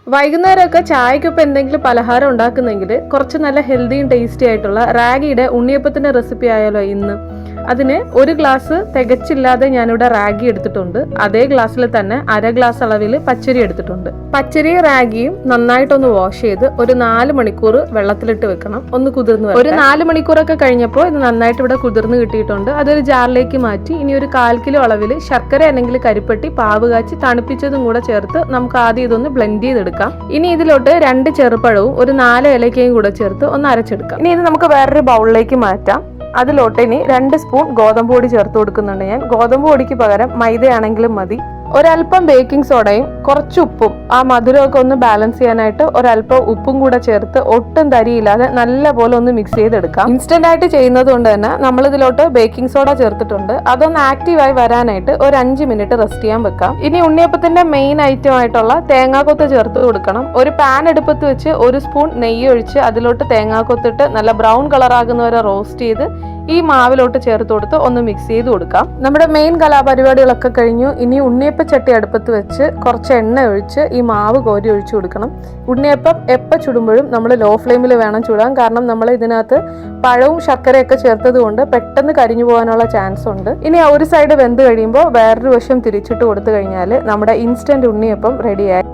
വൈകുന്നേരമൊക്കെ ചായക്കൊപ്പം എന്തെങ്കിലും പലഹാരം ഉണ്ടാക്കുന്നെങ്കിൽ കുറച്ച് നല്ല ഹെൽത്തിയും ടേസ്റ്റി ആയിട്ടുള്ള റാഗിയുടെ ഉണ്ണിയപ്പത്തിൻ്റെ റെസിപ്പി ആയാലോ ഇന്ന്. അതിന് ഒരു ഗ്ലാസ് തികച്ചില്ലാതെ ഞാനിവിടെ റാഗി എടുത്തിട്ടുണ്ട്. അതേ ഗ്ലാസ്സിൽ തന്നെ അര ഗ്ലാസ് അളവിൽ പച്ചരി എടുത്തിട്ടുണ്ട്. പച്ചരി റാഗിയും നന്നായിട്ടൊന്ന് വാഷ് ചെയ്ത് ഒരു 4 മണിക്കൂർ വെള്ളത്തിലിട്ട് വെക്കണം, ഒന്ന് കുതിർന്ന് വരും. ഒരു 4 മണിക്കൂറൊക്കെ കഴിഞ്ഞപ്പോൾ ഇത് നന്നായിട്ട് ഇവിടെ കുതിർന്ന് കിട്ടിയിട്ടുണ്ട്. അതൊരു ജാറിലേക്ക് മാറ്റി ഇനി ഒരു 1/4 കിലോ അളവിൽ ശർക്കര അല്ലെങ്കിൽ കരിപ്പെട്ടി പാവ് കാച്ചി തണുപ്പിച്ചതും കൂടെ ചേർത്ത് നമുക്ക് ആദ്യം ഇതൊന്ന് ബ്ലെൻഡ് ചെയ്തെടുക്കാം. ഇനി ഇതിലോട്ട് 2 ചെറുപഴവും ഒരു 4 ഏലക്കയും കൂടെ ചേർത്ത് ഒന്ന് അരച്ചെടുക്കാം. ഇനി ഇത് നമുക്ക് വേറൊരു ബൗളിലേക്ക് മാറ്റാം. അതിലോട്ട് ഇനി 2 സ്പൂൺ ഗോതമ്പ് പൊടി ചേർത്ത് കൊടുക്കുന്നുണ്ട്. ഞാൻ ഗോതമ്പ് പൊടിക്ക് പകരം മൈദയാണെങ്കിലും മതി. ഒരല്പം ബേക്കിംഗ് സോഡയും കുറച്ച് ഉപ്പും ആ മധുരമൊക്കെ ഒന്ന് ബാലൻസ് ചെയ്യാനായിട്ട് ഒരല്പം ഉപ്പും കൂടെ ചേർത്ത് ഒട്ടും തരിയില്ലാതെ നല്ലപോലെ ഒന്ന് മിക്സ് ചെയ്തെടുക്കാം. ഇൻസ്റ്റന്റ് ആയിട്ട് ചെയ്യുന്നത് കൊണ്ട് തന്നെ നമ്മൾ ഇതിലോട്ട് ബേക്കിംഗ് സോഡ ചേർത്തിട്ടുണ്ട്. അതൊന്ന് ആക്റ്റീവായി വരാനായിട്ട് ഒരു 5 മിനിറ്റ് റെസ്റ്റ് ചെയ്യാൻ വെക്കാം. ഇനി ഉണ്ണിയപ്പത്തിന്റെ മെയിൻ ഐറ്റം ആയിട്ടുള്ള തേങ്ങാക്കൊത്ത് ചേർത്ത് കൊടുക്കണം. ഒരു പാൻ അടുപ്പത്ത് വെച്ച് 1 സ്പൂൺ നെയ്യ് ഒഴിച്ച് അതിലോട്ട് തേങ്ങാക്കൊത്തിട്ട് നല്ല ബ്രൗൺ കളർ ആകുന്നവരെ റോസ്റ്റ് ചെയ്ത് ഈ മാവിലോട്ട് ചേർത്ത് കൊടുത്ത് ഒന്ന് മിക്സ് ചെയ്ത് കൊടുക്കാം. നമ്മുടെ മെയിൻ കലാപരിപാടികളൊക്കെ കഴിഞ്ഞു. ഇനി ഉണ്ണിയപ്പച്ചട്ടി അടുപ്പത്ത് വെച്ച് കുറച്ച് എണ്ണ ഒഴിച്ച് ഈ മാവ് കോരി ഒഴിച്ചു കൊടുക്കണം. ഉണ്ണിയപ്പം എപ്പോൾ ചുടുമ്പോഴും നമ്മൾ ലോ ഫ്ലെയിമിൽ വേണം ചുടാൻ. കാരണം നമ്മൾ ഇതിനകത്ത് പഴവും ശർക്കരയൊക്കെ ചേർത്തത് കൊണ്ട് പെട്ടെന്ന് കരിഞ്ഞു പോകാനുള്ള ചാൻസ് ഉണ്ട്. ഇനി ഒരു സൈഡ് വെന്ത് കഴിയുമ്പോൾ വേറൊരു വശം തിരിച്ചിട്ട് കൊടുത്തു കഴിഞ്ഞാൽ നമ്മുടെ ഇൻസ്റ്റന്റ് ഉണ്ണിയപ്പം റെഡിയായി.